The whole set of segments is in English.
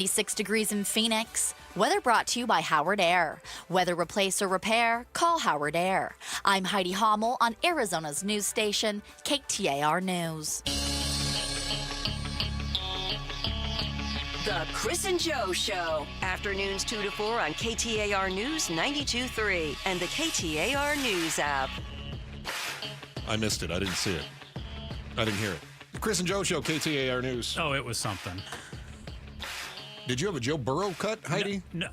86 degrees in Phoenix. Weather brought to you by Howard Air. Weather replace or repair, call Howard Air. I'm Heidi Hommel on Arizona's news station, KTAR News. The Chris and Joe Show. Afternoons 2 to 4 on KTAR News 92.3 and the KTAR News app. I missed it. I didn't see it. I didn't hear it. The Chris and Joe Show, KTAR News. Oh, it was something. Did you have a Joe Burrow cut, Heidi? No.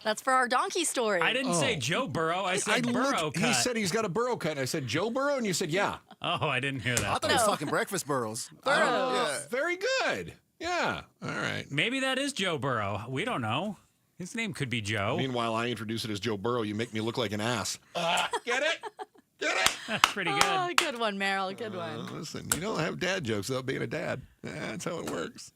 That's for our donkey story. I didn't say Joe Burrow. I said Burrow cut. He said he's got a Burrow cut. And I said, Joe Burrow? And you said, yeah. Oh, I didn't hear that. I thought he was talking breakfast burrows. Yeah. Very good. Yeah. All right. Maybe that is Joe Burrow. We don't know. His name could be Joe. Meanwhile, I introduce it as Joe Burrow. You make me look like an ass. Get it? Get it? That's pretty good. Oh, good one, Meryl. Good one. Listen, you don't have dad jokes without being a dad. That's how it works.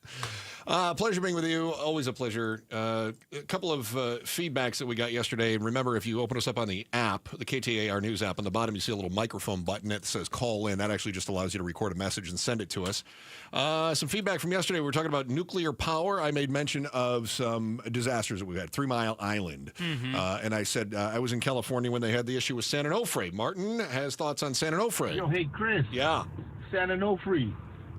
Pleasure being with you. Always a pleasure. A couple of feedbacks that we got yesterday. And remember, if you open us up on the app, the KTAR News app, on the bottom you see a little microphone button that says call in. That actually just allows you to record a message and send it to us. Some feedback from yesterday. We were talking about nuclear power. I made mention of some disasters that we had. 3 Mile Island. And I said I was in California when they had the issue with San Onofre. Martin has thoughts on San Onofre. Yo, hey, Chris. Yeah. San Onofre.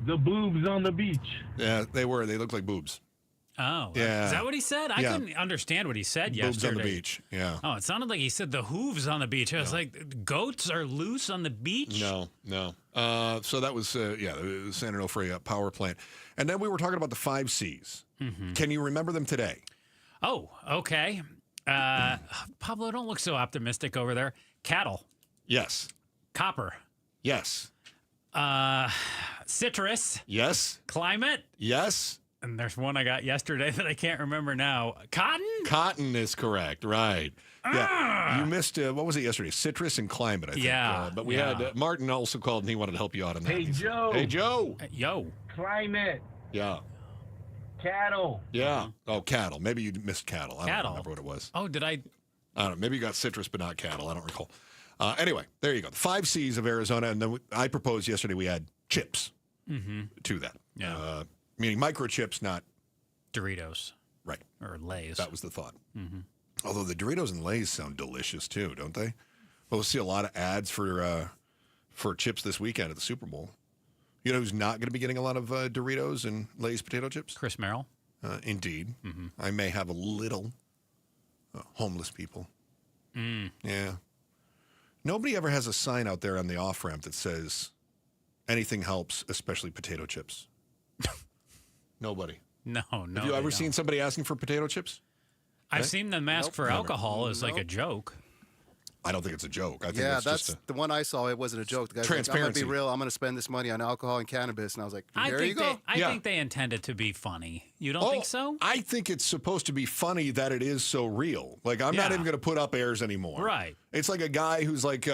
The boobs on the beach. Yeah, they were. They looked like boobs. Oh, Yeah. Is that what he said? I Yeah. couldn't understand what he said Boobs yesterday. on the beach. Yeah. Oh, it sounded like he said the hooves on the beach. I was like, goats are loose on the beach? No. So that was, the San Onofre power plant. And then we were talking about the 5 C's. Can you remember them today? Oh, okay. Pablo, don't look so optimistic over there. Cattle, Yes. copper, Yes. citrus, Yes. climate, Yes. and there's one I got yesterday that I can't remember now. Cotton? Cotton is correct. Right. Yeah. You missed, what was it yesterday? Citrus and climate, I think. Yeah, But we had, Martin also called and he wanted to help you out on that. Hey, He said, Joe. Hey, Joe. Yo. Climate. Yeah. Cattle. Yeah. Oh, cattle. Maybe you missed cattle. I don't Cattle. remember what it was. Oh, did I? I don't know. Maybe you got citrus, but not cattle. I don't recall. Anyway, there you go. The 5 C's of Arizona. And then I proposed yesterday we add chips to that. Yeah. Meaning microchips, not Doritos right. or Lay's. That was the thought. Although the Doritos and Lay's sound delicious too, don't they? We'll see a lot of ads for chips this weekend at the Super Bowl. You know who's not going to be getting a lot of Doritos and Lay's potato chips? Chris Merrill. Indeed. I may have a little homeless people. Yeah. Nobody ever has a sign out there on the off-ramp that says, anything helps, especially potato chips. Nobody. No. Have you ever seen somebody asking for potato chips? I've seen them ask for alcohol as like a joke. I don't think it's a joke. I think Yeah, that's that's just the one I saw. It wasn't a joke. The guy's like, I'm going Transparency. to be real. I'm going to spend this money on alcohol and cannabis. And I was like, I there you think go. I Yeah. think they intended to be funny. You don't think so? I think it's supposed to be funny that it is so real. Like, I'm not Yeah. even going to put up airs anymore. Right. It's like a guy who's like,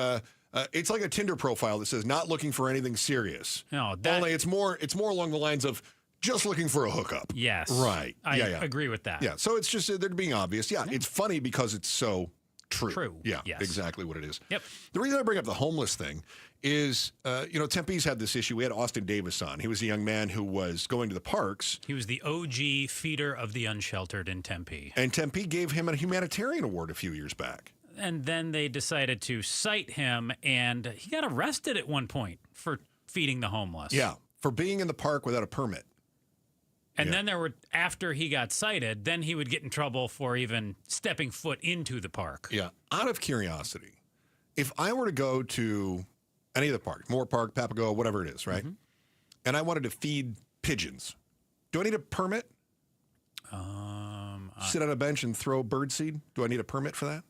it's like a Tinder profile that says not looking for anything serious. No, that- Only it's more along the lines of just looking for a hookup. Yes. Right. I Yeah. agree with that. Yeah. So it's just they're being obvious. Yeah. It's funny because it's so true. True. Yeah. Yes. Exactly what it is. Yep. The reason I bring up the homeless thing is, Tempe's had this issue. We had Austin Davis on. He was a young man who was going to the parks. He was the OG feeder of the unsheltered in Tempe. And Tempe gave him a humanitarian award a few years back. And then they decided to cite him, and he got arrested at one point for feeding the homeless. Yeah. For being in the park without a permit. And then after he got cited, then he would get in trouble for even stepping foot into the park. Yeah. Out of curiosity, if I were to go to any of the parks, Moore Park, Papago, whatever it is, right? And I wanted to feed pigeons, do I need a permit? Sit on a bench and throw birdseed? Do I need a permit for that?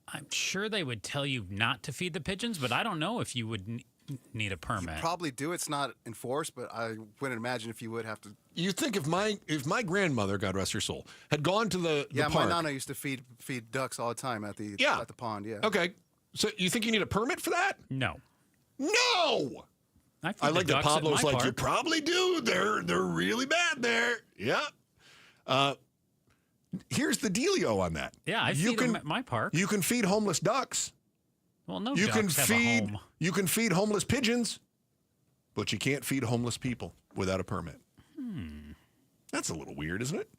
I'm sure they would tell you not to feed the pigeons, but I don't know if you would need a permit. Probably do. It's not enforced, but I wouldn't imagine if you would have to. You think if my grandmother, God rest her soul, had gone to the Yeah, park. my nana used to feed ducks all the time at the pond. Yeah. Okay. So you think you need a permit for that? No. No. I feed I the like that ducks at Pablo's my like, you park. probably do. They're really bad there. Yeah. Here's the dealio on that. Yeah, I feed them at my park. You can feed homeless ducks. Well, no You ducks have a home. You can feed homeless pigeons, but you can't feed homeless people without a permit. That's a little weird, isn't it?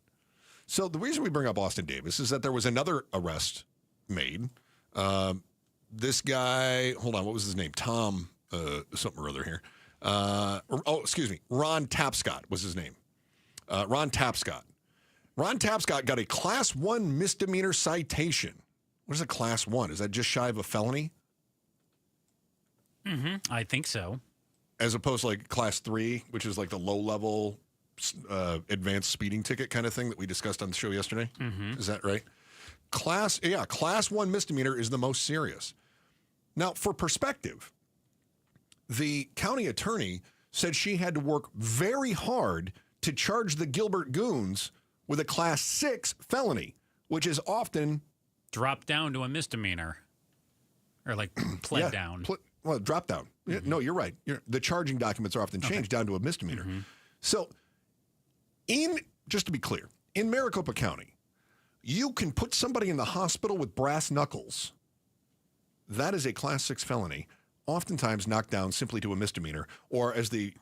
So the reason we bring up Austin Davis is that there was another arrest made. This guy, hold on, what was his name? Tom, something or other here. Excuse me. Ron Tapscott was his name. Ron Tapscott. Ron Tapscott got a Class 1 misdemeanor citation. What is a Class 1? Is that just shy of a felony? I think so. As opposed to like Class 3, which is like the low-level advanced speeding ticket kind of thing that we discussed on the show yesterday. Is that right? Class 1 misdemeanor is the most serious. Now, for perspective, the county attorney said she had to work very hard to charge the Gilbert Goons with a Class 6 felony, which is often Dropped down to a misdemeanor. Or like pled down. Drop down. No, you're right. The charging documents are often changed down to a misdemeanor. So, just to be clear, in Maricopa County, you can put somebody in the hospital with brass knuckles. That is a Class 6 felony, oftentimes knocked down simply to a misdemeanor, or as the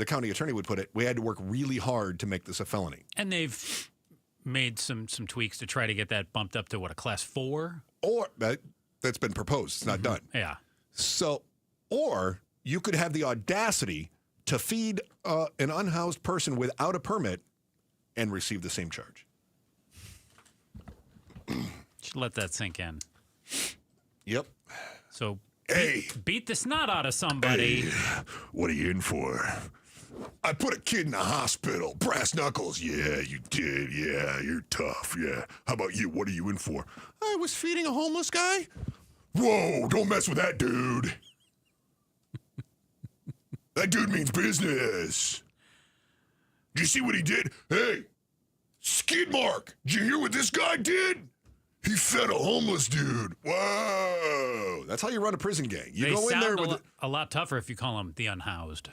county attorney would put it, we had to work really hard to make this a felony. And they've made some tweaks to try to get that bumped up to what, a Class 4? Or that's been proposed. It's not done. Yeah. So, or you could have the audacity to feed an unhoused person without a permit and receive the same charge. Should let that sink in. Yep. So, Hey. beat the snot out of somebody. Hey, what are you in for? I put a kid in the hospital. Brass knuckles. Yeah, you did. Yeah, you're tough. Yeah. How about you? What are you in for? I was feeding a homeless guy. Whoa, don't mess with that dude. That dude means business. Did you see what he did? Hey, skid mark. Did you hear what this guy did? He fed a homeless dude. Whoa. That's how you run a prison gang. You They go in sound there with a lot tougher if you call them the unhoused.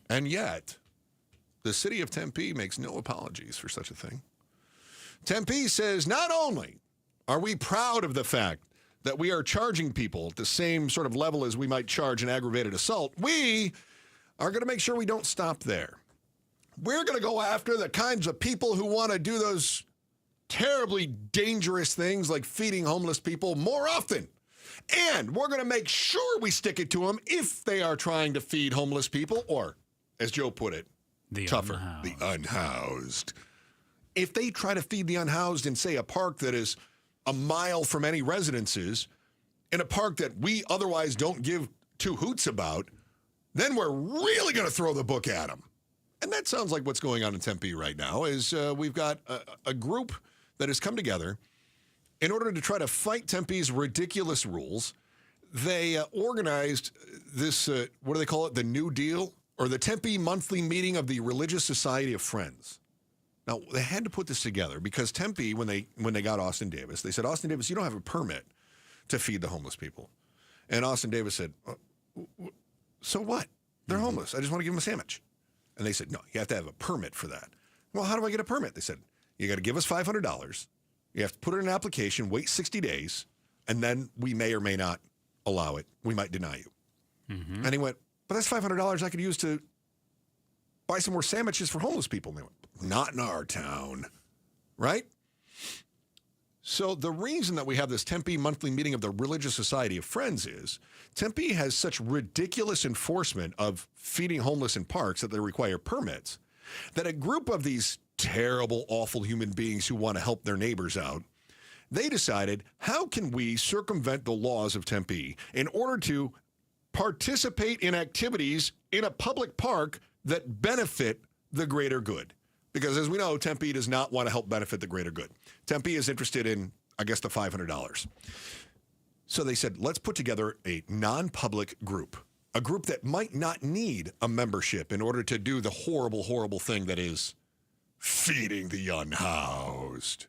And yet, the city of Tempe makes no apologies for such a thing. Tempe says not only are we proud of the fact that we are charging people at the same sort of level as we might charge an aggravated assault, we are going to make sure we don't stop there. We're going to go after the kinds of people who want to do those terribly dangerous things like feeding homeless people more often. And we're going to make sure we stick it to them if they are trying to feed homeless people or, as Joe put it, tougher, the unhoused. If they try to feed the unhoused in, say, a park that is a mile from any residences, in a park that we otherwise don't give two hoots about, then we're really going to throw the book at them. And that sounds like what's going on in Tempe right now is we've got a group that has come together in order to try to fight Tempe's ridiculous rules. They organized this, what do they call it, the New Deal, or the Tempe monthly meeting of the Religious Society of Friends. Now, they had to put this together because Tempe, when they got Austin Davis, they said, Austin Davis, you don't have a permit to feed the homeless people. And Austin Davis said, so what? They're homeless. I just want to give them a sandwich. And they said, no, you have to have a permit for that. Well, how do I get a permit? They said, you got to give us $500. You have to put it in an application, wait 60 days, and then we may or may not allow it. We might deny you. Mm-hmm. And he went, but that's $500 I could use to buy some more sandwiches for homeless people. And they went, not in our town, right? So the reason that we have this Tempe monthly meeting of the Religious Society of Friends is Tempe has such ridiculous enforcement of feeding homeless in parks that they require permits that a group of these terrible, awful human beings who want to help their neighbors out, they decided, how can we circumvent the laws of Tempe in order to participate in activities in a public park that benefit the greater good? Because as we know, Tempe does not want to help benefit the greater good. Tempe is interested in, I guess, the $500. So they said, let's put together a non-public group, a group that might not need a membership in order to do the horrible, horrible thing that is feeding the unhoused.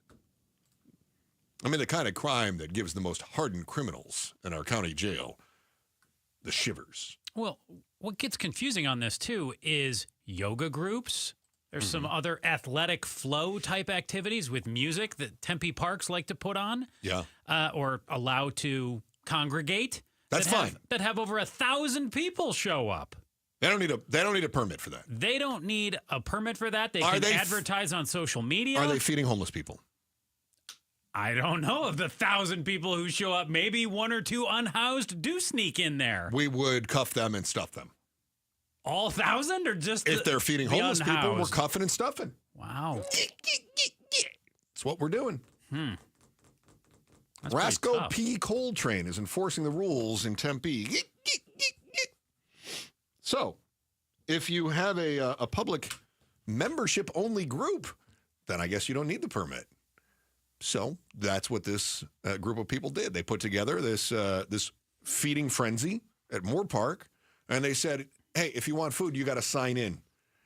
I mean, the kind of crime that gives the most hardened criminals in our county jail the shivers. Well, what gets confusing on this, too, is yoga groups There's some other athletic flow type activities with music that Tempe Parks like to put on. Yeah. Or allow to congregate. That's fine. That have over 1,000 people show up. They don't need a permit for that. They don't need a permit for that. They can advertise on social media. Are they feeding homeless people? I don't know. Of the 1,000 people who show up, maybe 1 or 2 unhoused do sneak in there. We would cuff them and stuff them. All 1,000 or just if they're feeding homeless people, we're cuffing and stuffing. Wow. That's what we're doing. That's Rasco P. Coltrane is enforcing the rules in Tempe. So, if you have a public membership-only group, then I guess you don't need the permit. So, that's what this group of people did. They put together this feeding frenzy at Moore Park, and they said, hey, if you want food, you got to sign in.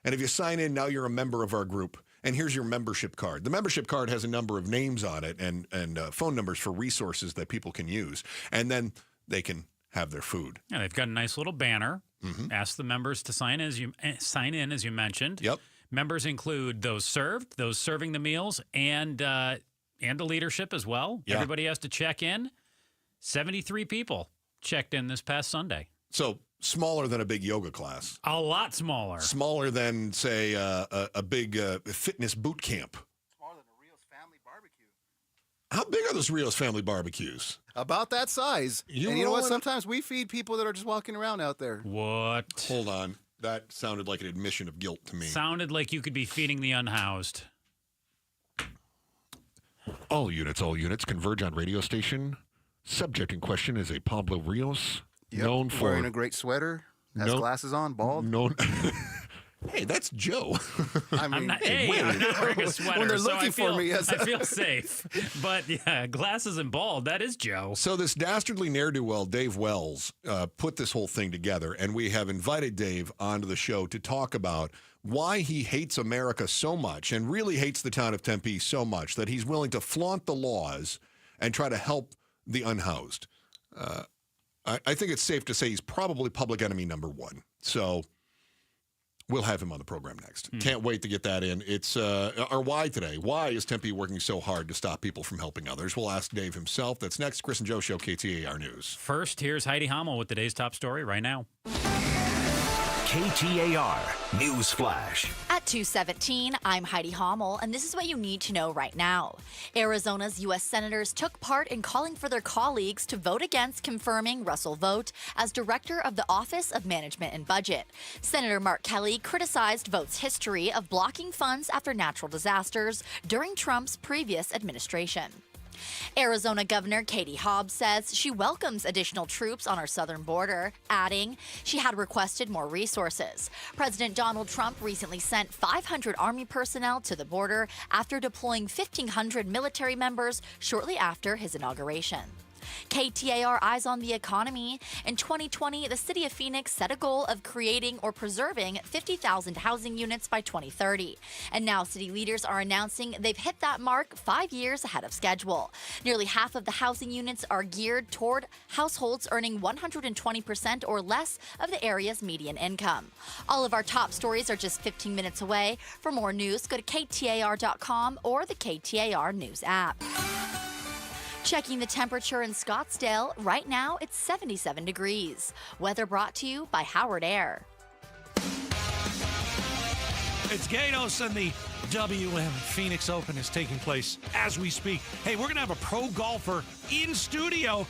And if you sign in, now you're a member of our group. And here's your membership card. The membership card has a number of names on it and phone numbers for resources that people can use. And then they can have their food. Yeah, they've got a nice little banner. Ask the members to sign in, as you mentioned. Yep. Members include those served, those serving the meals, and the leadership as well. Yeah. Everybody has to check in. 73 people checked in this past Sunday. So smaller than a big yoga class. A lot smaller. Smaller than, say, a big fitness boot camp. Smaller than a Rios family barbecue. How big are those Rios family barbecues? About that size. And you know what? rolling- Sometimes we feed people that are just walking around out there. What? Hold on. That sounded like an admission of guilt to me. Sounded like you could be feeding the unhoused. All units converge on radio station. Subject in question is a Pablo Rios, Yep. known for wearing a great sweater, has glasses on, bald. known. Hey, that's Joe. I mean, I'm not wearing a sweater. When they're so looking I feel, for me, yes. I feel safe. But yeah, glasses and bald, that is Joe. So this dastardly ne'er-do-well, Dave Wells, put this whole thing together, and we have invited Dave onto the show to talk about why he hates America so much and really hates the town of Tempe so much that he's willing to flaunt the laws and try to help the unhoused. I think it's safe to say he's probably public enemy number one. So we'll have him on the program next. Can't wait to get that in. It's our why today. Why is Tempe working so hard to stop people from helping others? We'll ask Dave himself. That's next. Chris and Joe Show, KTAR News. First, here's Heidi Hommel with today's top story right now. KTAR News Flash. At 2:17, I'm Heidi Hommel, and this is what you need to know right now. Arizona's U.S. senators took part in calling for their colleagues to vote against confirming Russell Vogt as director of the Office of Management and Budget. Senator Mark Kelly criticized Vogt's history of blocking funds after natural disasters during Trump's previous administration. Arizona Governor Katie Hobbs says she welcomes additional troops on our southern border, adding she had requested more resources. President Donald Trump recently sent 500 Army personnel to the border after deploying 1,500 military members shortly after his inauguration. KTAR Eyes on the Economy. In 2020, the city of Phoenix set a goal of creating or preserving 50,000 housing units by 2030. And now city leaders are announcing they've hit that mark 5 years ahead of schedule. Nearly half of the housing units are geared toward households earning 120% or less of the area's median income. All of our top stories are just 15 minutes away. For more news, go to KTAR.com or the KTAR News app. Checking the temperature in Scottsdale, right now it's 77 degrees. Weather brought to you by Howard Air. It's Gatos and the WM Phoenix Open is taking place as we speak. Hey, we're going to have a pro golfer in studio,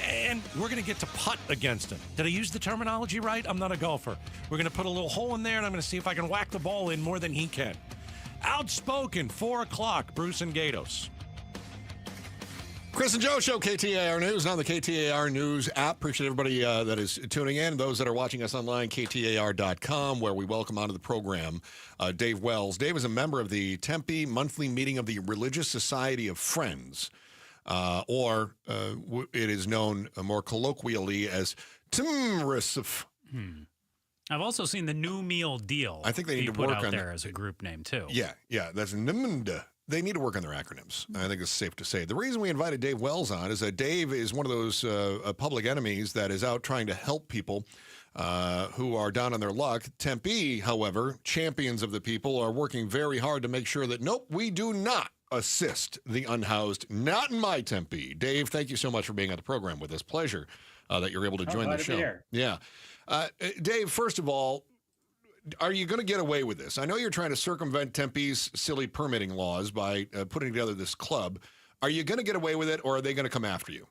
and we're going to get to putt against him. Did I use the terminology right? I'm not a golfer. We're going to put a little hole in there, and I'm going to see if I can whack the ball in more than he can. Outspoken, 4 o'clock, Bruce and Gatos. Chris and Joe Show, KTAR News, on the KTAR News app. Appreciate everybody that is tuning in. Those that are watching us online, KTAR.com, where we welcome onto the program Dave Wells. Dave is a member of the Tempe monthly meeting of the Religious Society of Friends, or it is known more colloquially as TMRSF. I've also seen the New Meal Deal. I think they need to put work out on there as a group name too. Yeah, that's NMND. They need to work on their acronyms. I think it's safe to say. The reason we invited Dave Wells on is that Dave is one of those public enemies that is out trying to help people who are down on their luck. Tempe, however, champions of the people, are working very hard to make sure that, nope, we do not assist the unhoused. Not in my Tempe. Dave, thank you so much for being on the program with us. Pleasure that you're able to join the show. Yeah. Dave, first of all, are you going to get away with this? I know you're trying to circumvent Tempe's silly permitting laws by putting together this club. Are you going to get away with it, or are they going to come after you?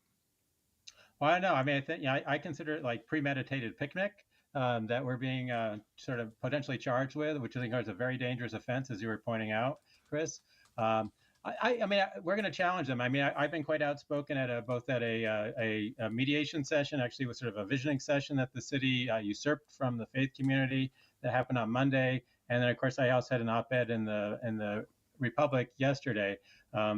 Well, I know. I mean, I think I consider it like premeditated picnic that we're being sort of potentially charged with, which I think is a very dangerous offense, as you were pointing out, Chris. I mean, we're going to challenge them. I mean, I've been quite outspoken at both at a mediation session, actually was sort of a visioning session that the city usurped from the faith community that happened on Monday, and then of course I also had an op-ed in the Republic yesterday.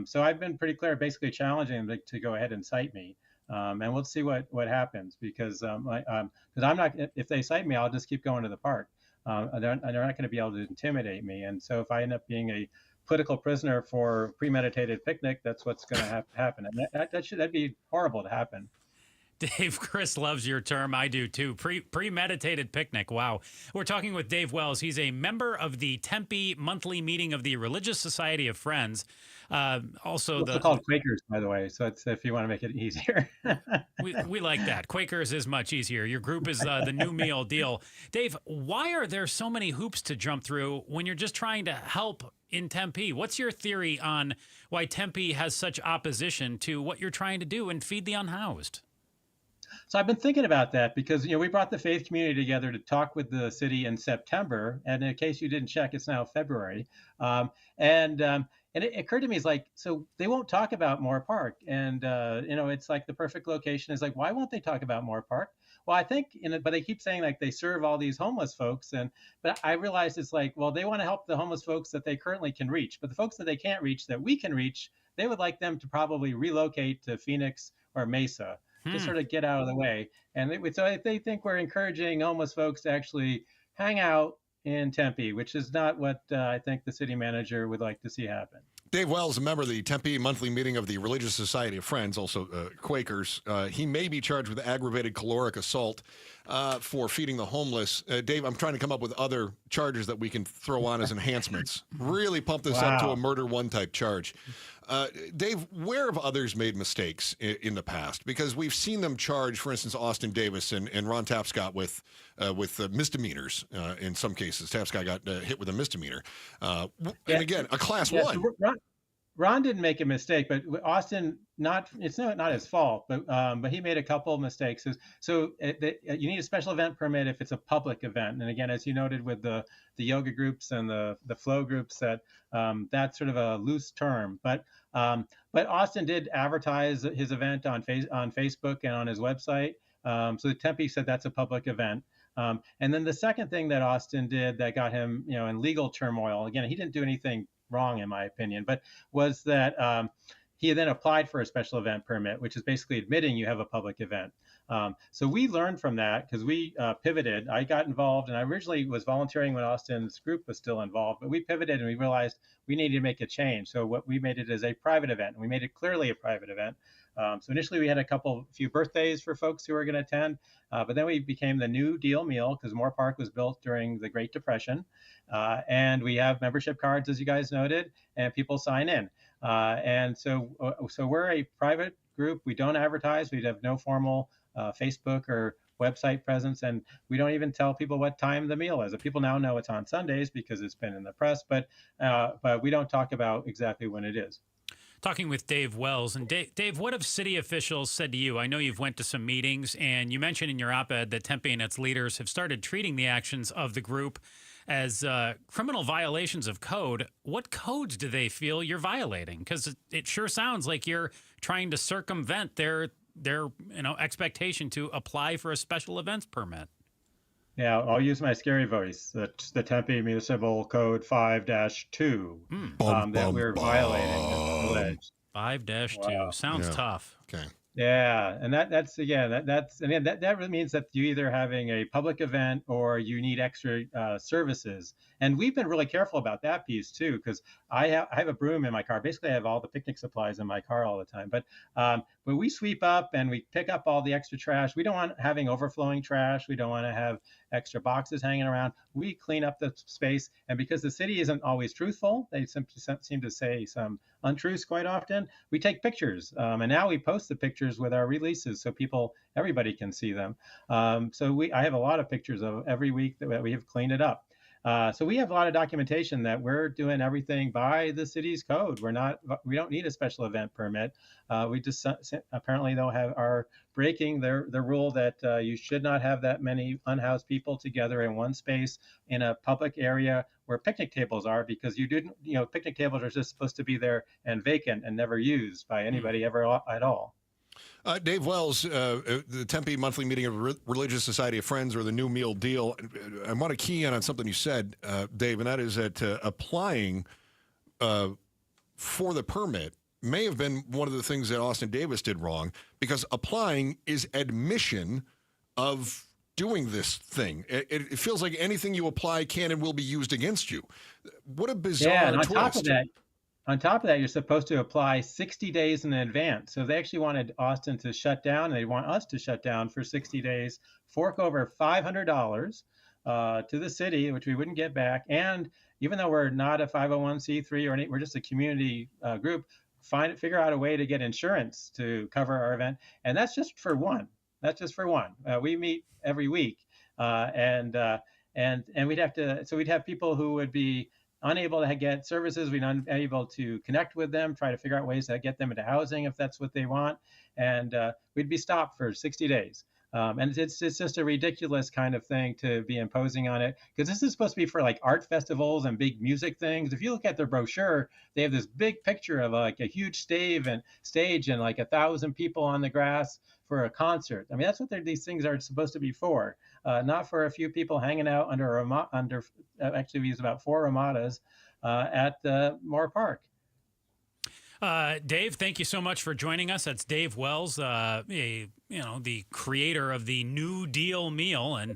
So I've been pretty clear, basically challenging them to go ahead and cite me, and we'll see what happens because I'm not. If they cite me, I'll just keep going to the park. They're not going to be able to intimidate me, and so if I end up being a political prisoner for premeditated picnic, that's what's going to happen, and that'd be horrible to happen. Dave, Chris loves your term. I do too. Premeditated picnic. Wow. We're talking with Dave Wells. He's a member of the Tempe monthly meeting of the Religious Society of Friends. Also, they're called Quakers, by the way. So it's if you want to make it easier. we like that. Quakers is much easier. Your group is the new meal deal. Dave, why are there so many hoops to jump through when you're just trying to help in Tempe? What's your theory on why Tempe has such opposition to what you're trying to do and feed the unhoused? So I've been thinking about that because, we brought the faith community together to talk with the city in September. And in case you didn't check, it's now February. And it occurred to me, so they won't talk about Moore Park. And, it's like the perfect location is like, why won't they talk about Moore Park? Well, I think, but they keep saying like they serve all these homeless folks. But I realized it's like, well, they want to help the homeless folks that they currently can reach. But the folks that they can't reach, that we can reach, they would like them to probably relocate to Phoenix or Mesa. To sort of get out of the way. And they think we're encouraging homeless folks to actually hang out in Tempe, which is not what I think the city manager would like to see happen. Dave Wells, a member of the Tempe monthly meeting of the Religious Society of Friends, also Quakers. He may be charged with aggravated caloric assault for feeding the homeless. Dave, I'm trying to come up with other charges that we can throw on as enhancements. Really pump this up to a murder one type charge. Dave, where have others made mistakes in the past? Because we've seen them charge, for instance, Austin Davis and Ron Tapscott with misdemeanors in some cases. Tapscott got hit with a misdemeanor. And again, a class one. Ron didn't make a mistake, but Austin, it's not his fault, but he made a couple of mistakes. So you need a special event permit if it's a public event. And again, as you noted with the yoga groups and the flow groups, that's sort of a loose term. But Austin did advertise his event on Facebook and on his website. So Tempe said that's a public event. And then the second thing that Austin did that got him, in legal turmoil, again, he didn't do anything wrong in my opinion, but was that he then applied for a special event permit, which is basically admitting you have a public event. So we learned from that because we pivoted. I got involved, and I originally was volunteering when Austin's group was still involved, but we pivoted and we realized we needed to make a change. So what we made it as a private event, and we made it clearly a private event. So initially we had a few birthdays for folks who were going to attend, but then we became the New Deal Meal because Moore Park was built during the Great Depression. And we have membership cards, as you guys noted, and people sign in. And so we're a private group. We don't advertise. We have no formal Facebook or website presence, and we don't even tell people what time the meal is. People now know it's on Sundays because it's been in the press, but we don't talk about exactly when it is. Talking with Dave Wells. And Dave, what have city officials said to you? I know you've went to some meetings, and you mentioned in your op-ed that Tempe and its leaders have started treating the actions of the group as criminal violations of code. What codes do they feel you're violating? Because it sure sounds like you're trying to circumvent their expectation to apply for a special events permit. Yeah, I'll use my scary voice. That's the Tempe Municipal Code 5-2 that we're violating. 5-2 Wow. Sounds tough. Okay. Yeah, and that really means that you're either having a public event or you need extra services. And we've been really careful about that piece too, because I have a broom in my car. Basically, I have all the picnic supplies in my car all the time. But but we sweep up and we pick up all the extra trash. We don't want having overflowing trash. We don't want to have extra boxes hanging around. We clean up the space. And because the city isn't always truthful, they simply seem to say some untruths quite often. We take pictures, and now we post the pictures with our releases so everybody can see them. I have a lot of pictures of every week that we have cleaned it up. So we have a lot of documentation that we're doing everything by the city's code. We don't need a special event permit. We just apparently are breaking the rule that you should not have that many unhoused people together in one space in a public area where picnic tables are, because picnic tables are just supposed to be there and vacant and never used by anybody ever at all. Dave Wells, the Tempe Monthly Meeting of Religious Society of Friends, or the New Meal Deal. I want to key in on something you said, Dave, and that is that applying for the permit may have been one of the things that Austin Davis did wrong, because applying is admission of doing this thing. It feels like anything you apply can and will be used against you. What a bizarre twist. On top of that, you're supposed to apply 60 days in advance. So they actually wanted Austin to shut down, and they want us to shut down for 60 days, fork over $500 to the city, which we wouldn't get back. And even though we're not a 501c3 we're just a community group, figure out a way to get insurance to cover our event. And that's just for one. We meet every week, and we'd have people who would be unable to get services, we'd unable to connect with them, try to figure out ways to get them into housing if that's what they want, and we'd be stopped for 60 days. And it's just a ridiculous kind of thing to be imposing on it, because this is supposed to be for like art festivals and big music things. If you look at their brochure, they have this big picture of like a huge stage and like 1,000 people on the grass for a concert. I mean, that's what these things are supposed to be for, not for a few people hanging out actually we use about 4 Ramadas at Moore Park. Dave, thank you so much for joining us. That's Dave Wells, the creator of the New Deal meal, and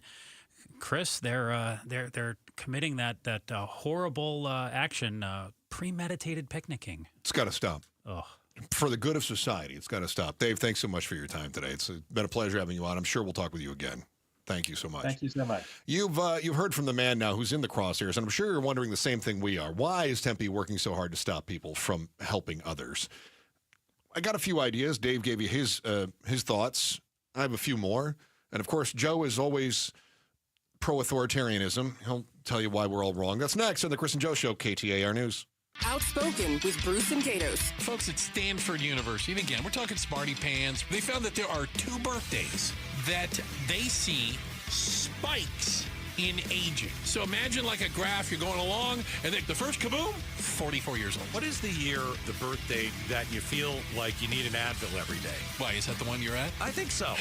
Chris, they're committing that horrible action, premeditated picnicking. It's got to stop. Oh. For the good of society, it's got to stop. Dave, thanks so much for your time today. It's been a pleasure having you on. I'm sure we'll talk with you again. Thank you so much. Thank you so much. You've heard from the man now who's in the crosshairs, and I'm sure you're wondering the same thing we are. Why is Tempe working so hard to stop people from helping others? I got a few ideas. Dave gave you his thoughts. I have a few more. And, of course, Joe is always pro-authoritarianism. He'll tell you why we're all wrong. That's next on the Chris and Joe Show, KTAR News. Outspoken with Bruce and Gatos. Folks at Stanford University, and again, we're talking smarty pants. They found that there are 2 birthdays that they see spikes in aging. So imagine like a graph, you're going along, and then the first kaboom, 44 years old. What is the year, the birthday, that you feel like you need an Advil every day? Why, is that the one you're at? I think so.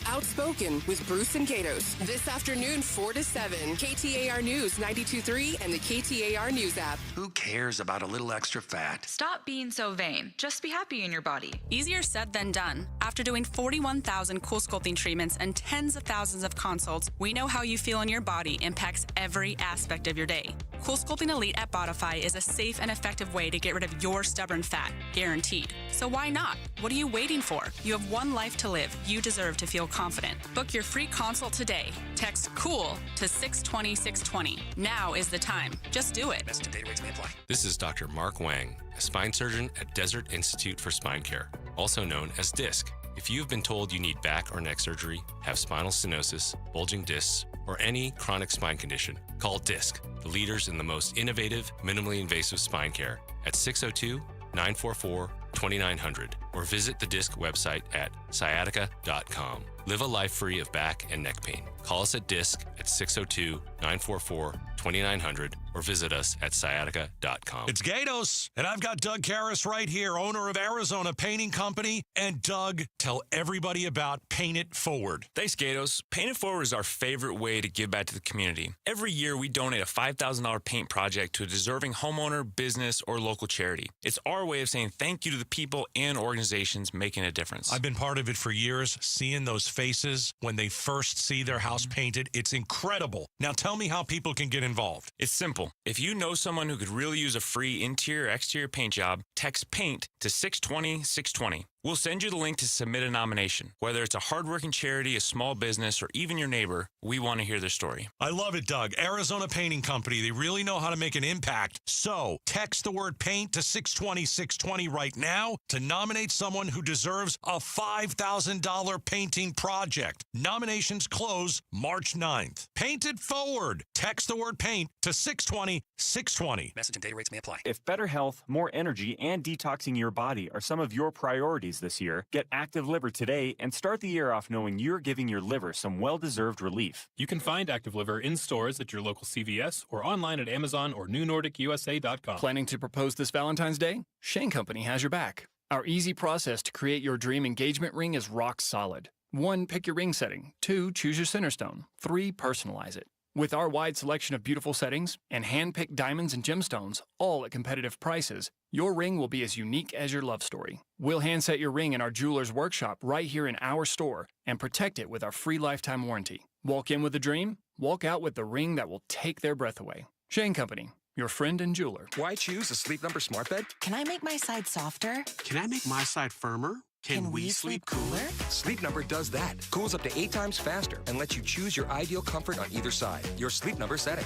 Outspoken with Bruce and Gatos. This afternoon, 4 to 7. KTAR News 92.3 and the KTAR News app. Who cares about a little extra fat? Stop being so vain. Just be happy in your body. Easier said than done. After doing 41,000 cool sculpting treatments and tens of thousands of consults, we know how you feel in your body impacts every aspect of your day. Cool Sculpting Elite at Bodify is a safe and effective way to get rid of your stubborn fat, guaranteed. So why not? What are you waiting for? You have one life to live. You deserve to feel confident. Book your free consult today. Text COOL to 620-620. Now is the time. Just do it. Best data rates may apply. This is Dr. Mark Wang, a spine surgeon at Desert Institute for Spine Care, also known as DISC. If you've been told you need back or neck surgery, have spinal stenosis, bulging discs, or any chronic spine condition, call DISC, the leaders in the most innovative, minimally invasive spine care, at 602-944-2900, or visit the DISC website at sciatica.com. Live a life free of back and neck pain. Call us at DISC at 602-944-2900 or visit us at sciatica.com. It's Gatos, and I've got Doug Karras right here, owner of Arizona Painting Company. And Doug, tell everybody about Paint It Forward. Thanks, Gatos. Paint It Forward is our favorite way to give back to the community. Every year, we donate a $5,000 paint project to a deserving homeowner, business, or local charity. It's our way of saying thank you to the people and organizations organizations making a difference. I've been part of it for years, seeing those faces when they first see their house painted. It's incredible. Now tell me how people can get involved. It's simple. If you know someone who could really use a free interior or exterior paint job, text PAINT to 620-620. We'll send you the link to submit a nomination. Whether it's a hardworking charity, a small business, or even your neighbor, we want to hear their story. I love it, Doug. Arizona Painting Company. They really know how to make an impact. So text the word PAINT to 620-620 right now to nominate someone who deserves a $5,000 painting project. Nominations close March 9th. Paint it forward. Text the word PAINT to 620-620. Message and data rates may apply. If better health, more energy, and detoxing your body are some of your priorities this year, get Active Liver today and start the year off knowing you're giving your liver some well-deserved relief. You can find Active Liver in stores at your local CVS or online at Amazon or NewNordicUSA.com. Planning to propose this Valentine's Day? Shane Company has your back. Our easy process to create your dream engagement ring is rock solid. 1, pick your ring setting. 2, choose your center stone. 3, personalize it. With our wide selection of beautiful settings and hand-picked diamonds and gemstones, all at competitive prices, your ring will be as unique as your love story. We'll hand-set your ring in our jeweler's workshop right here in our store and protect it with our free lifetime warranty. Walk in with a dream, walk out with the ring that will take their breath away. Shane Company, your friend and jeweler. Why choose a Sleep Number smart bed? Can I make my side softer? Can I make my side firmer? Can we sleep cooler? Sleep Number does that. Cools up to 8 times faster and lets you choose your ideal comfort on either side. Your Sleep Number setting.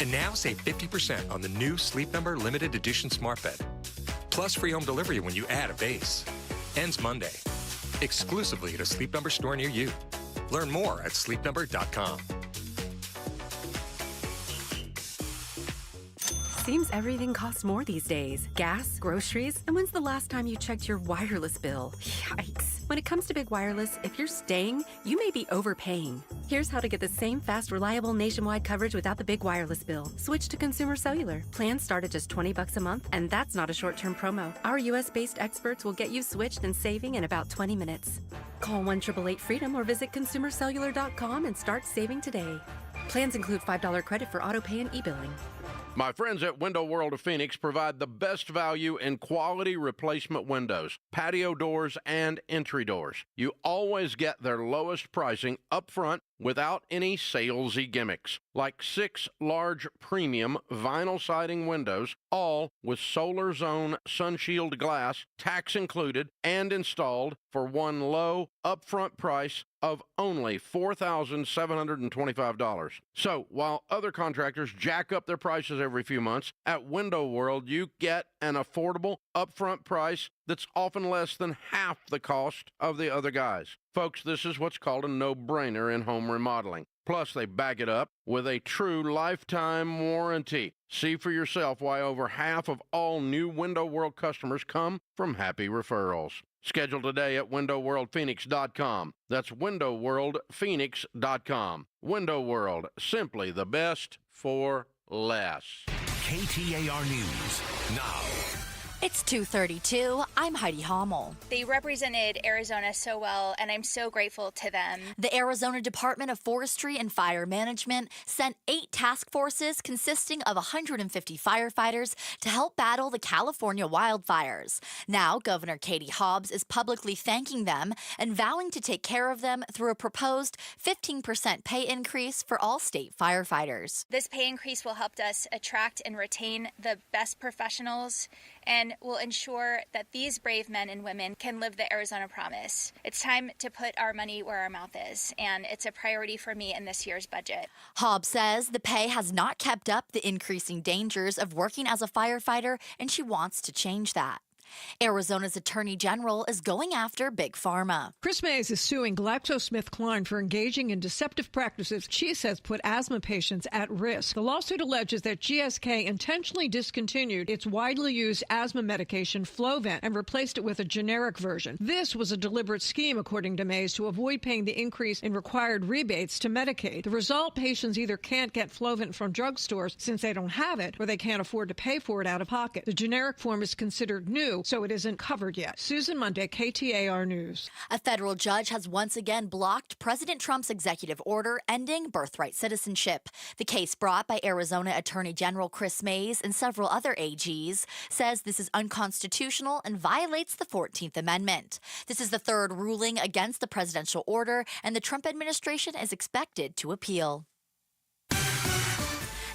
And now save 50% on the new Sleep Number limited edition smart bed. Plus free home delivery when you add a base. Ends Monday. Exclusively at a Sleep Number store near you. Learn more at sleepnumber.com. Seems everything costs more these days. Gas, groceries, and when's the last time you checked your wireless bill? Yikes. When it comes to big wireless, if you're staying, you may be overpaying. Here's how to get the same fast, reliable nationwide coverage without the big wireless bill. Switch to Consumer Cellular. Plans start at just $20 a month, and that's not a short-term promo. Our U.S.-based experts will get you switched and saving in about 20 minutes. Call 1-888-FREEDOM or visit consumercellular.com and start saving today. Plans include $5 credit for auto pay and e-billing. My friends at Window World of Phoenix provide the best value in quality replacement windows, patio doors, and entry doors. You always get their lowest pricing up front without any salesy gimmicks, like 6 large premium vinyl siding windows, all with Solar Zone Sunshield glass, tax included, and installed for one low upfront price of only $4,725. So, while other contractors jack up their prices every few months, at Window World you get an affordable upfront price that's often less than half the cost of the other guys. Folks, this is what's called a no-brainer in home remodeling. Plus, they back it up with a true lifetime warranty. See for yourself why over half of all new Window World customers come from happy referrals. Schedule today at WindowWorldPhoenix.com. That's WindowWorldPhoenix.com. Window World, simply the best for less. KTAR News now. It's 2:32. I'm Heidi Hommel. They represented Arizona so well, and I'm so grateful to them. The Arizona Department of Forestry and Fire Management sent 8 task forces consisting of 150 firefighters to help battle the California wildfires. Now, Governor Katie Hobbs is publicly thanking them and vowing to take care of them through a proposed 15% pay increase for all state firefighters. This pay increase will help us attract and retain the best professionals and will ensure that these brave men and women can live the Arizona promise. It's time to put our money where our mouth is, and it's a priority for me in this year's budget. Hobbs says the pay has not kept up the increasing dangers of working as a firefighter, and she wants to change that. Arizona's Attorney General is going after Big Pharma. Chris Mays is suing GlaxoSmithKline for engaging in deceptive practices she says put asthma patients at risk. The lawsuit alleges that GSK intentionally discontinued its widely used asthma medication Flovent and replaced it with a generic version. This was a deliberate scheme, according to Mays, to avoid paying the increase in required rebates to Medicaid. The result, patients either can't get Flovent from drugstores since they don't have it, or they can't afford to pay for it out of pocket. The generic form is considered new so it isn't covered yet. Susan Monday, KTAR News. A federal judge has once again blocked President Trump's executive order ending birthright citizenship. The case brought by Arizona Attorney General Chris Mays and several other AGs says this is unconstitutional and violates the 14th Amendment. This is the third ruling against the presidential order, and the Trump administration is expected to appeal.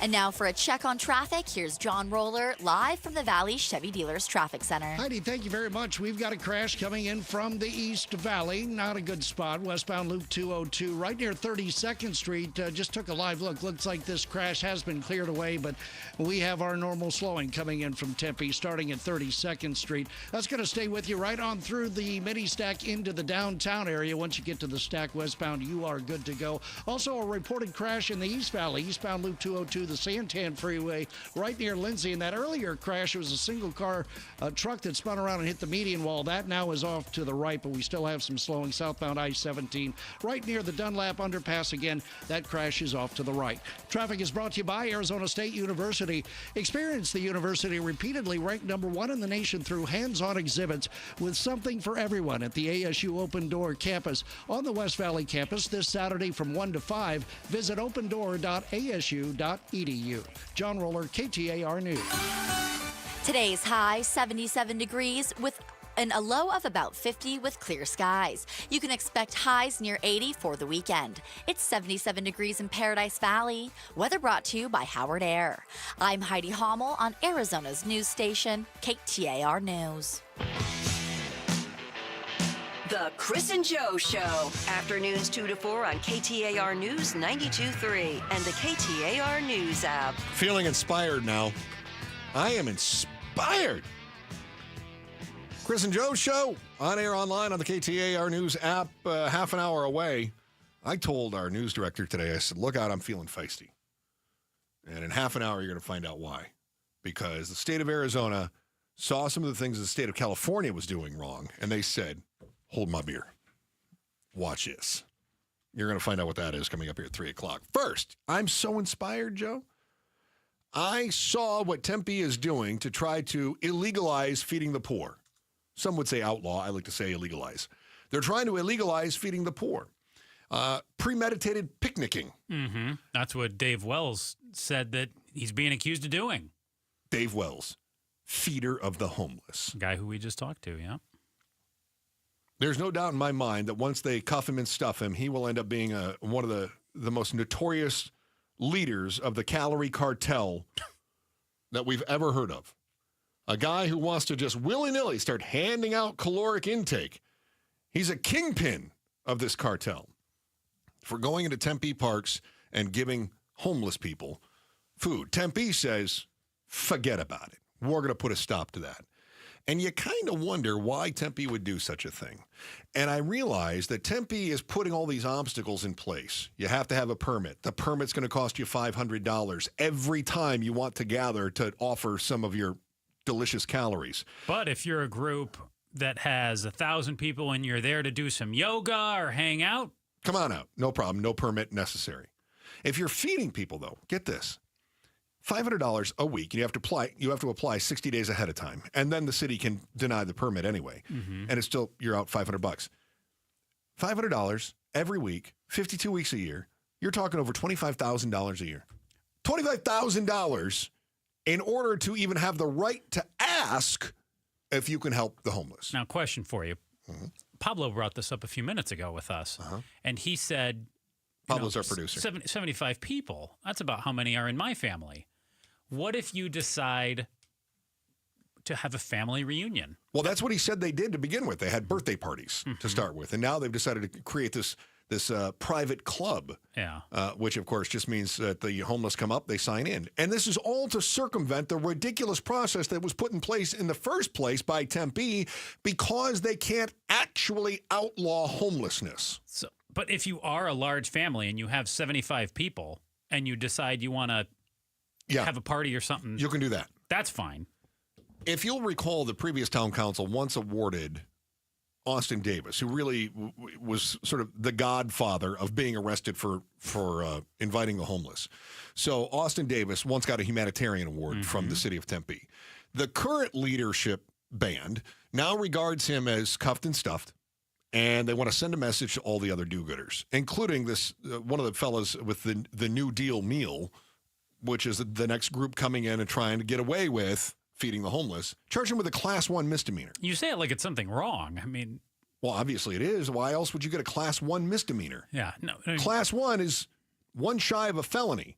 And now for a check on traffic, here's John Roller live from the Valley Chevy Dealers Traffic Center. Heidi, thank you very much. We've got a crash coming in from the East Valley. Not a good spot. Westbound Loop 202, right near 32nd Street. Just took a live look. Looks like this crash has been cleared away, but we have our normal slowing coming in from Tempe, starting at 32nd Street. That's going to stay with you right on through the mini-stack into the downtown area. Once you get to the stack westbound, you are good to go. Also, a reported crash in the East Valley, eastbound Loop 202, the Santan Freeway, right near Lindsay. And that earlier crash was a single-car truck that spun around and hit the median wall. That now is off to the right, but we still have some slowing southbound I-17 right near the Dunlap underpass. Again, that crash is off to the right. Traffic is brought to you by Arizona State University. Experience the university repeatedly ranked #1 in the nation through hands-on exhibits with something for everyone at the ASU Open Door campus. On the West Valley campus this Saturday from 1 to 5, visit opendoor.asu.edu. John Roller, KTAR News. Today's high, 77 degrees with a low of about 50 with clear skies. You can expect highs near 80 for the weekend. It's 77 degrees in Paradise Valley. Weather brought to you by Howard Air. I'm Heidi Hommel on Arizona's news station, KTAR News. The Chris and Joe Show. Afternoons 2 to 4 on KTAR News 92.3 and the KTAR News app. Feeling inspired now. I am inspired. Chris and Joe Show on air online on the KTAR News app, half an hour away. I told our news director today, I said, look out, I'm feeling feisty. And in half an hour, you're going to find out why. Because the state of Arizona saw some of the things the state of California was doing wrong, and they said, hold my beer. Watch this. You're going to find out what that is coming up here at 3 o'clock. First, I'm so inspired, Joe. I saw what Tempe is doing to try to illegalize feeding the poor. Some would say outlaw. I like to say illegalize. They're trying to illegalize feeding the poor. Premeditated picnicking. Mm-hmm. That's what Dave Wells said that he's being accused of doing. Dave Wells, feeder of the homeless. Guy who we just talked to, yeah. There's no doubt in my mind that once they cuff him and stuff him, he will end up being one of the most notorious leaders of the calorie cartel that we've ever heard of. A guy who wants to just willy-nilly start handing out caloric intake. He's a kingpin of this cartel for going into Tempe parks and giving homeless people food. Tempe says, forget about it. We're going to put a stop to that. And you kind of wonder why Tempe would do such a thing. And I realize that Tempe is putting all these obstacles in place. You have to have a permit. The permit's going to cost you $500 every time you want to gather to offer some of your delicious calories. But if you're a group that has 1,000 people and you're there to do some yoga or hang out, come on out. No problem. No permit necessary. If you're feeding people, though, get this. $500 a week, and you have to apply 60 days ahead of time, and then the city can deny the permit anyway, and it's still, you're out $500. $500 every week, 52 weeks a year, you're talking over $25,000 a year. $25,000 in order to even have the right to ask if you can help the homeless. Now, question for you. Mm-hmm. Pablo brought this up a few minutes ago with us, and he said, Pablo's our producer. 75 people. That's about how many are in my family. What if you decide to have a family reunion? Well, that's what he said they did to begin with. They had birthday parties to start with, and now they've decided to create this private club, which, of course, just means that the homeless come up, they sign in. And this is all to circumvent the ridiculous process that was put in place in the first place by Tempe because they can't actually outlaw homelessness. So, but if you are a large family and you have 75 people and you decide you want to have a party or something, you can do that. That's fine. If you'll recall, the previous town council once awarded Austin Davis, who really was sort of the godfather of being arrested for inviting the homeless. So Austin Davis once got a humanitarian award from the city of Tempe. The current leadership band now regards him as cuffed and stuffed, and they want to send a message to all the other do-gooders, including this one of the fellas with the New Deal meal, which is the next group coming in and trying to get away with feeding the homeless, charge him with a Class 1 misdemeanor. You say it like it's something wrong. I mean... Well, obviously it is. Why else would you get a Class 1 misdemeanor? Yeah, no. Class 1 is one shy of a felony.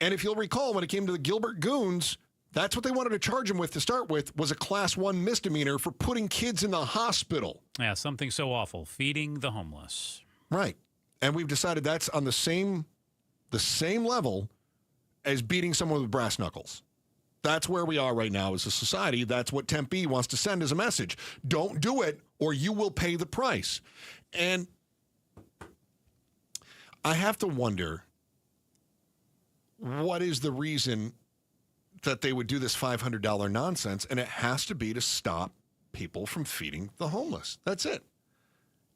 And if you'll recall, when it came to the Gilbert Goons, that's what they wanted to charge him with to start with, was a Class 1 misdemeanor for putting kids in the hospital. Yeah, something so awful. Feeding the homeless. Right. And we've decided that's on the same level as beating someone with brass knuckles. That's where we are right now as a society. That's what Tempe wants to send as a message. Don't do it, or you will pay the price. And I have to wonder, what is the reason that they would do this $500 nonsense? And it has to be to stop people from feeding the homeless. That's it.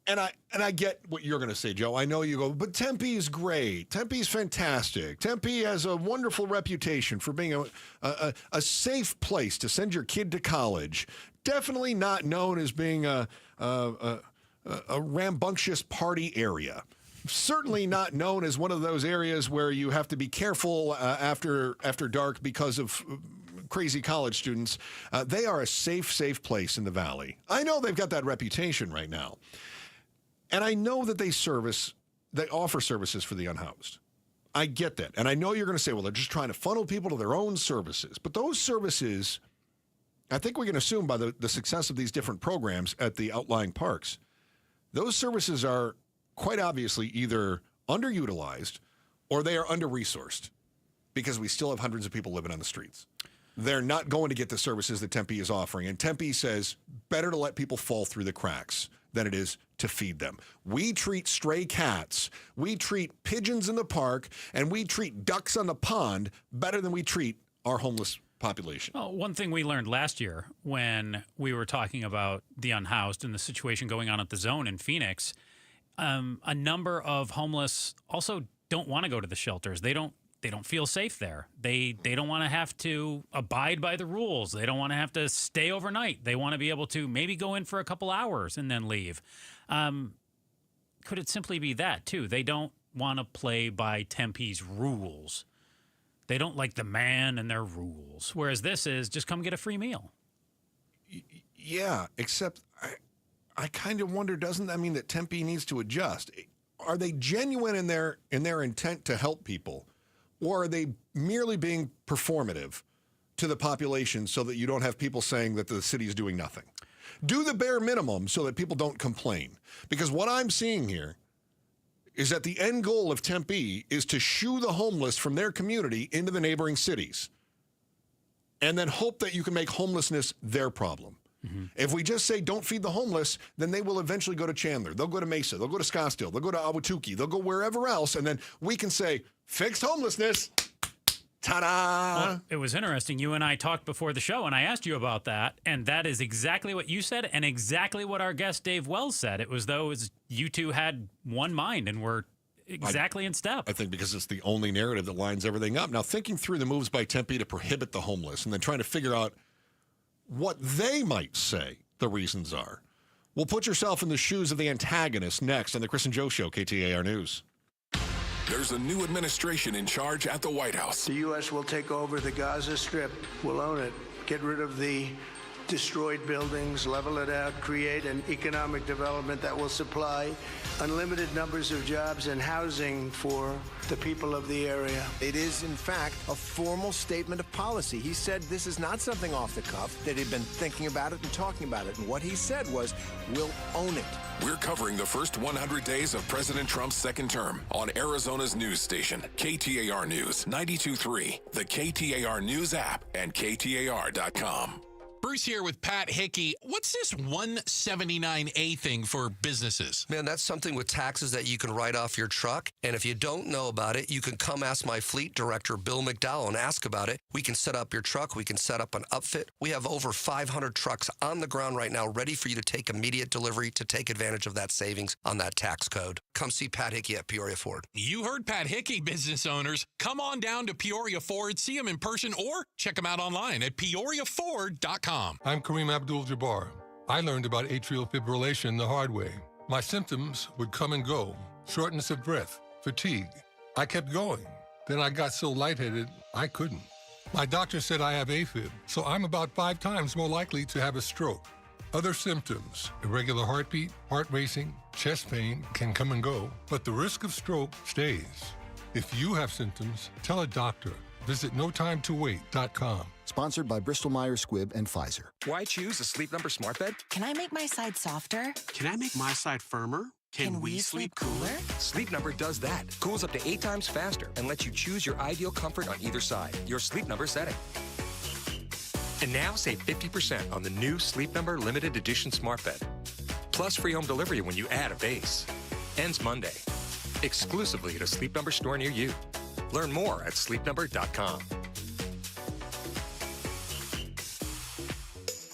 And I get what you're going to say, Joe. I know you go, but Tempe is great. Tempe is fantastic. Tempe has a wonderful reputation for being a safe place to send your kid to college. Definitely not known as being a rambunctious party area. Certainly not known as one of those areas where you have to be careful after dark because of crazy college students. They are a safe place in the Valley. I know they've got that reputation right now. And I know that they offer services for the unhoused. I get that. And I know you're going to say, well, they're just trying to funnel people to their own services. But those services, I think we can assume by the success of these different programs at the outlying parks, those services are quite obviously either underutilized or they are under-resourced because we still have hundreds of people living on the streets. They're not going to get the services that Tempe is offering. And Tempe says, better to let people fall through the cracks than it is to feed them. We treat stray cats, we treat pigeons in the park, and we treat ducks on the pond better than we treat our homeless population. Well, one thing we learned last year when we were talking about the unhoused and the situation going on at the Zone in Phoenix, a number of homeless also don't want to go to the shelters. They don't feel safe there. They don't want to have to abide by the rules. They don't want to have to stay overnight. They want to be able to maybe go in for a couple hours and then leave. Could it simply be that, too? They don't want to play by Tempe's rules. They don't like the man and their rules. Whereas this is just come get a free meal. Yeah, except I kind of wonder, doesn't that mean that Tempe needs to adjust? Are they genuine in their intent to help people? Or are they merely being performative to the population so that you don't have people saying that the city is doing nothing? Do the bare minimum so that people don't complain. Because what I'm seeing here is that the end goal of Tempe is to shoo the homeless from their community into the neighboring cities and then hope that you can make homelessness their problem. Mm-hmm. If we just say don't feed the homeless, then they will eventually go to Chandler. They'll go to Mesa. They'll go to Scottsdale. They'll go to Ahwatukee. They'll go wherever else. And then we can say fixed homelessness. Ta-da! Well, it was interesting. You and I talked before the show, and I asked you about that, and that is exactly what you said and exactly what our guest Dave Wells said. It was though you two had one mind and were exactly in step. I think because it's the only narrative that lines everything up. Now, thinking through the moves by Tempe to prohibit the homeless and then trying to figure out what they might say the reasons are. Well, put yourself in the shoes of the antagonist next on the Chris and Joe Show, KTAR News. There's a new administration in charge at the White House. The U.S. will take over the Gaza Strip. We'll own it. Get rid of the destroyed buildings, level it out, create an economic development that will supply unlimited numbers of jobs and housing for the people of the area. It is, in fact, a formal statement of policy. He said this is not something off the cuff, that he'd been thinking about it and talking about it. And what he said was, we'll own it. We're covering the first 100 days of President Trump's second term on Arizona's news station, KTAR News 92.3, the KTAR News app, and KTAR.com. Bruce here with Pat Hickey. What's this 179A thing for businesses? Man, that's something with taxes that you can write off your truck. And if you don't know about it, you can come ask my fleet director, Bill McDowell, and ask about it. We can set up your truck. We can set up an upfit. We have over 500 trucks on the ground right now ready for you to take immediate delivery to take advantage of that savings on that tax code. Come see Pat Hickey at Peoria Ford. You heard Pat Hickey, business owners. Come on down to Peoria Ford, see him in person, or check him out online at peoriaford.com. KTAR-FM. I'm Kareem Abdul-Jabbar. I learned about atrial fibrillation the hard way. My symptoms would come and go. Shortness of breath, fatigue. I kept going. Then I got so lightheaded, I couldn't. My doctor said I have AFib, so I'm about 5 times more likely to have a stroke. Other symptoms, irregular heartbeat, heart racing, chest pain can come and go, but the risk of stroke stays. If you have symptoms, tell a doctor. Visit notimetowait.com. Sponsored by Bristol-Myers Squibb and Pfizer. Why choose a Sleep Number smart bed? Can I make my side softer? Can I make my side firmer? Can we sleep cooler? Sleep Number does that. Cools up to 8 times faster and lets you choose your ideal comfort on either side. Your Sleep Number setting. And now save 50% on the new Sleep Number Limited Edition Smart Bed. Plus free home delivery when you add a base. Ends Monday. Exclusively at a Sleep Number store near you. Learn more at sleepnumber.com.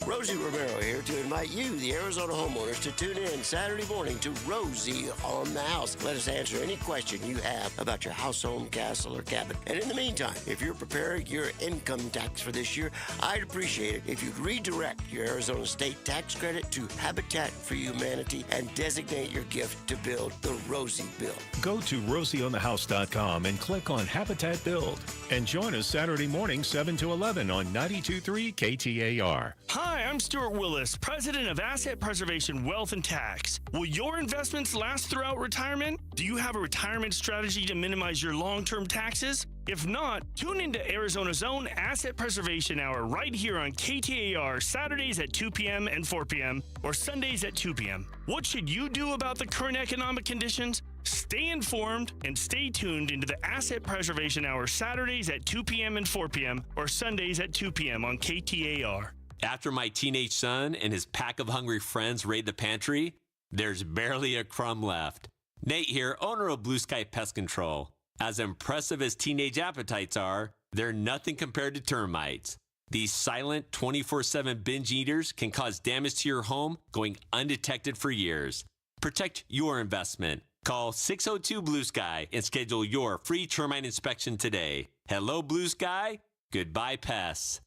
Rosie Romero here to invite you, the Arizona homeowners, to tune in Saturday morning to Rosie on the House. Let us answer any question you have about your house, home, castle, or cabin. And in the meantime, if you're preparing your income tax for this year, I'd appreciate it if you'd redirect your Arizona state tax credit to Habitat for Humanity and designate your gift to build the Rosie Build. Go to rosieonthehouse.com and click on Habitat Build. And join us Saturday morning, 7 to 11 on 92.3 KTAR. Hi, I'm Stuart Willis, president of Asset Preservation Wealth and Tax. Will your investments last throughout retirement? Do you have a retirement strategy to minimize your long-term taxes? If not, tune into Arizona's own Asset Preservation Hour right here on KTAR Saturdays at 2 p.m. and 4 p.m. or Sundays at 2 p.m. What should you do about the current economic conditions? Stay informed and stay tuned into the Asset Preservation Hour Saturdays at 2 p.m. and 4 p.m. or Sundays at 2 p.m. on KTAR. After my teenage son and his pack of hungry friends raid the pantry, there's barely a crumb left. Nate here, owner of Blue Sky Pest Control. As impressive as teenage appetites are, they're nothing compared to termites. These silent 24/7 binge eaters can cause damage to your home going undetected for years. Protect your investment. Call 602-BLUE-SKY and schedule your free termite inspection today. Hello, Blue Sky. Goodbye, pests.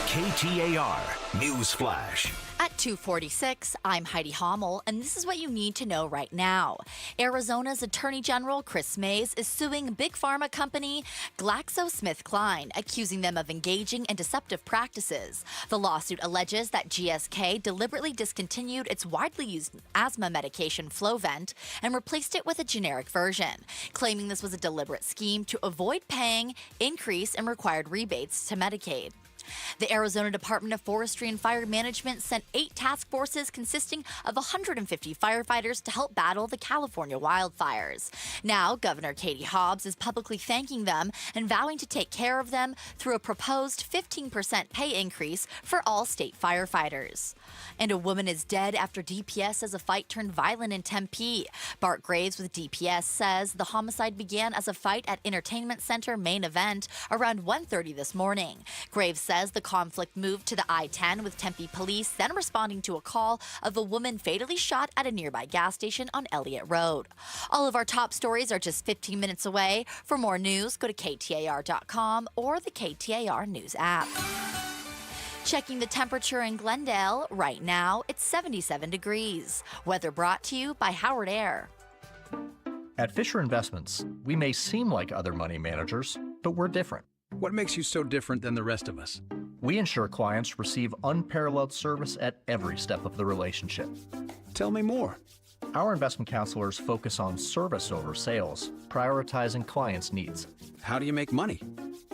KTAR News Flash. At 2:46, I'm Heidi Hommel, and this is what you need to know right now. Arizona's Attorney General Chris Mays is suing big pharma company GlaxoSmithKline, accusing them of engaging in deceptive practices. The lawsuit alleges that GSK deliberately discontinued its widely used asthma medication Flovent and replaced it with a generic version, claiming this was a deliberate scheme to avoid paying increase in required rebates to Medicaid. The Arizona Department of Forestry and Fire Management sent 8 task forces consisting of 150 firefighters to help battle the California wildfires. Now, Governor Katie Hobbs is publicly thanking them and vowing to take care of them through a proposed 15% pay increase for all state firefighters. And a woman is dead after DPS as a fight turned violent in Tempe. Bart Graves with DPS says the homicide began as a fight at Entertainment Center main event around 1:30 this morning. Graves says the conflict moved to the I-10 with Tempe police then responding to a call of a woman fatally shot at a nearby gas station on Elliott Road. All of our top stories are just 15 minutes away. For more news, go to KTAR.com or the KTAR News app. Checking the temperature in Glendale, right now it's 77 degrees. Weather brought to you by Howard Air. At Fisher Investments, we may seem like other money managers, but we're different. What makes you so different than the rest of us? We ensure clients receive unparalleled service at every step of the relationship. Tell me more. Our investment counselors focus on service over sales, prioritizing clients' needs. How do you make money?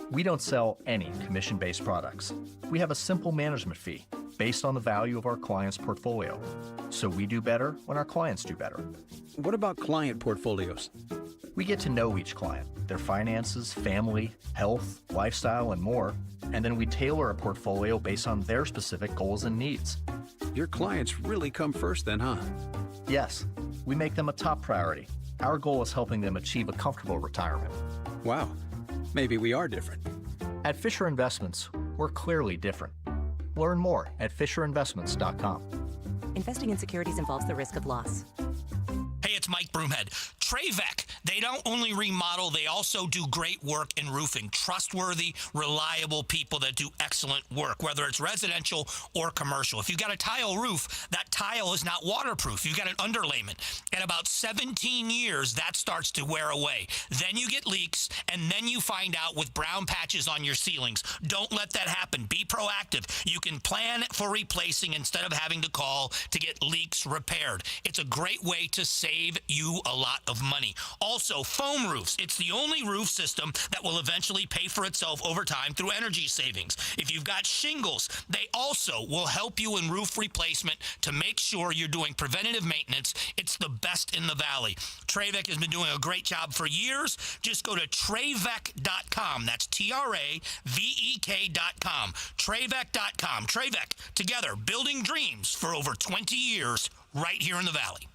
We don't sell any commission-based products. We have a simple management fee based on the value of our client's portfolio. So we do better when our clients do better. What about client portfolios? We get to know each client, their finances, family, health, lifestyle, and more, and then we tailor a portfolio based on their specific goals and needs. Your clients really come first then, huh? Yes, we make them a top priority. Our goal is helping them achieve a comfortable retirement. Wow, maybe we are different. At Fisher Investments, we're clearly different. Learn more at FisherInvestments.com. Investing in securities involves the risk of loss. Hey, it's Mike Broomhead. Trevec, they don't only remodel, they also do great work in roofing. Trustworthy, reliable people that do excellent work, whether it's residential or commercial. If you've got a tile roof, that tile is not waterproof. You've got an underlayment. At about 17 years, that starts to wear away. Then you get leaks, and then you find out with brown patches on your ceilings. Don't let that happen. Be proactive. You can plan for replacing instead of having to call to get leaks repaired. It's a great way to save you a lot of money. Also, foam roofs. It's the only roof system that will eventually pay for itself over time through energy savings. If you've got shingles, they also will help you in roof replacement to make sure you're doing preventative maintenance. It's the best in the valley. Trevec has been doing a great job for years. Just go to Trevec.com. That's Trevek.com. Trevec.com. Trevec, together, building dreams for over 20 years right here in the valley.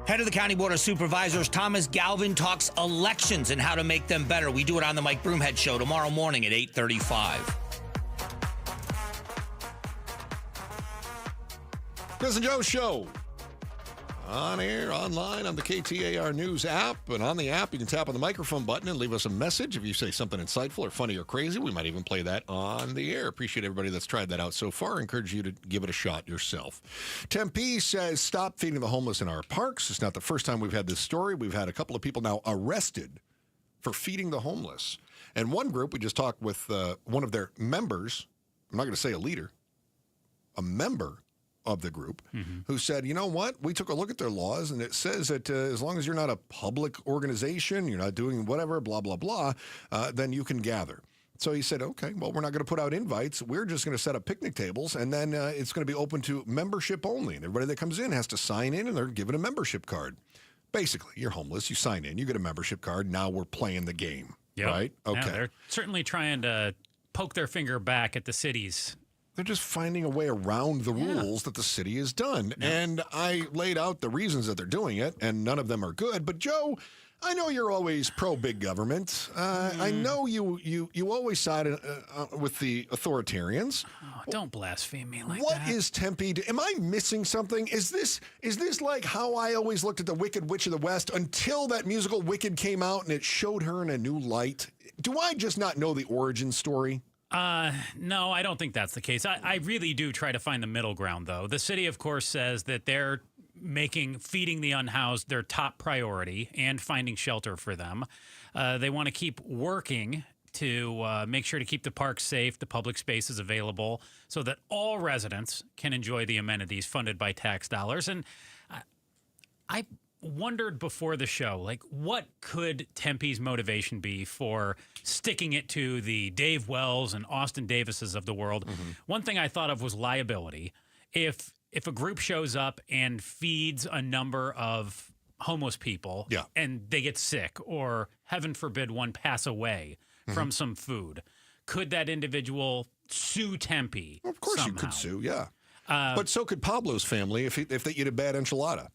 Head of the County Board of Supervisors, Thomas Galvin, talks elections and how to make them better. We do it on the Mike Broomhead Show tomorrow morning at 8:35. Chris and Joe Show. On air, online, on the KTAR News app. And on the app, you can tap on the microphone button and leave us a message. If you say something insightful or funny or crazy, we might even play that on the air. Appreciate everybody that's tried that out so far. Encourage you to give it a shot yourself. Tempe says, stop feeding the homeless in our parks. It's not the first time we've had this story. We've had a couple of people now arrested for feeding the homeless. And one group, we just talked with one of their members, I'm not going to say a leader, a member of the group, who said, you know what, we took a look at their laws, and it says that as long as you're not a public organization, you're not doing whatever, blah, blah, blah, then you can gather. So he said, okay, well, we're not going to put out invites. We're just going to set up picnic tables, and then it's going to be open to membership only. And everybody that comes in has to sign in, and they're given a membership card. Basically, you're homeless, you sign in, you get a membership card, now we're playing the game, right? Okay. Yeah, they're certainly trying to poke their finger back at the cities. They're just finding a way around the rules that the city has done. Yeah. And I laid out the reasons that they're doing it, and none of them are good. But, Joe, I know you're always pro-big government. I know you always side with the authoritarians. Oh, don't blaspheme me like that. What is Tempe? Am I missing something? Is this like how I always looked at the Wicked Witch of the West until that musical Wicked came out and it showed her in a new light? Do I just not know the origin story? No, I don't think that's the case. I really do try to find the middle ground, though. The city, of course, says that they're making feeding the unhoused their top priority and finding shelter for them. They want to keep working to make sure to keep the parks safe, the public spaces available, so that all residents can enjoy the amenities funded by tax dollars. And I wondered before the show, like, what could Tempe's motivation be for sticking it to the Dave Wells and Austin Davises of the world? One thing I thought of was liability. If a group shows up and feeds a number of homeless people and they get sick, or heaven forbid one pass away from some food, could that individual sue Tempe? Of course somehow? You could sue, yeah. But so could Pablo's family if they eat a bad enchilada.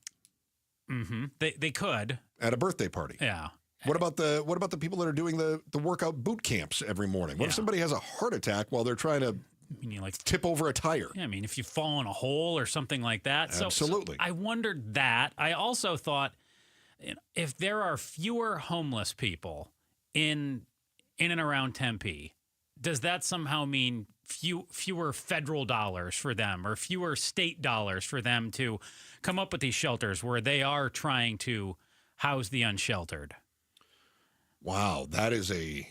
They could at a birthday party. Yeah. What about the people that are doing the workout boot camps every morning? What if somebody has a heart attack while they're trying to tip over a tire? Yeah, I mean, if you fall in a hole or something like that. Absolutely. So I wondered that. I also thought, if there are fewer homeless people in and around Tempe, does that somehow mean fewer federal dollars for them, or fewer state dollars for them to come up with these shelters where they are trying to house the unsheltered? Wow, that is a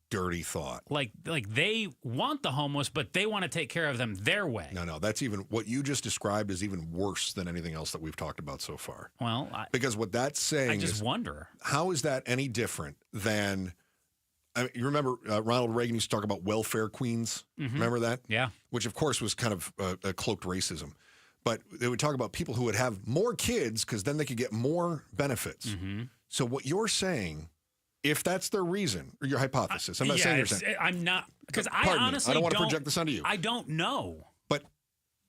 dirty thought. Like they want the homeless, but they want to take care of them their way. No, that's even what you just described is even worse than anything else that we've talked about so far. Well, because what that's saying, I just wonder, how is that any different than? I mean, you remember Ronald Reagan used to talk about welfare queens? Remember that? Yeah. Which, of course, was kind of a cloaked racism. But they would talk about people who would have more kids because then they could get more benefits. So what you're saying, if that's their reason or your hypothesis, I'm not saying you're saying. I'm not, because I honestly I don't want to project this onto you. I don't know. But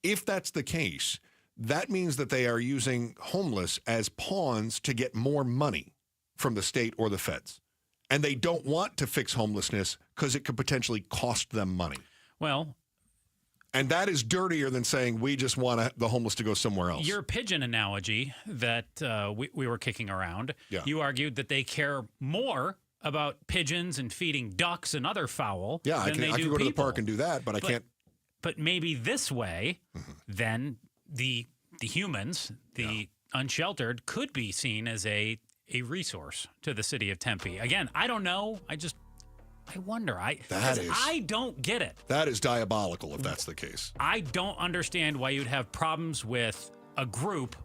if that's the case, that means that they are using homeless as pawns to get more money from the state or the feds. And they don't want to fix homelessness because it could potentially cost them money. Well, And that is dirtier than saying we just want the homeless to go somewhere else. Your pigeon analogy that we were kicking around, you argued that they care more about pigeons and feeding ducks and other fowl Yeah, than I can go to the park and do that, but I can't. But maybe this way, then the humans, the unsheltered, could be seen as a resource to the city of Tempe. Again, I don't know. I wonder. I don't get it. That is diabolical if that's the case. I don't understand why you'd have problems with a group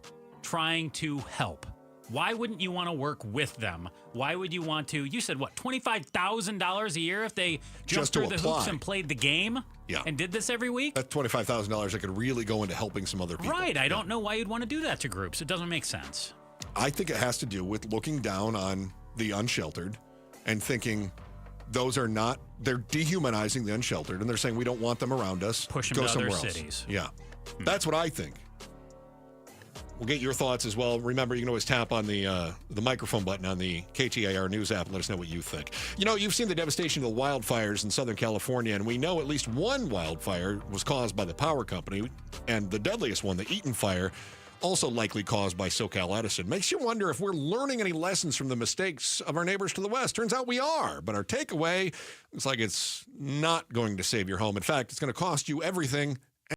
trying to help. Why wouldn't you want to work with them? Why would you want to? You said, what, $25,000 a year if they jumped through the hoops and played the game? Yeah. And did this every week? That's $25,000 that could really go into helping some other people. Right. I don't know why you'd want to do that to groups. It doesn't make sense. I think it has to do with looking down on the unsheltered and thinking those are not, they're dehumanizing the unsheltered, and they're saying we don't want them around us. Push them go to somewhere other else. cities. Yeah. That's what I think. We'll get your thoughts as well. Remember, you can always tap on the microphone button on the KTAR News app and let us know what you think. You know, you've seen the devastation of the wildfires in Southern California, and we know at least one wildfire was caused by the power company, and the deadliest one, the Eaton Fire, also likely caused by SoCal Edison. Makes you wonder if we're learning any lessons from the mistakes of our neighbors to the west. Turns out we are, but our takeaway looks like it's not going to save your home. In fact, it's going to cost you everything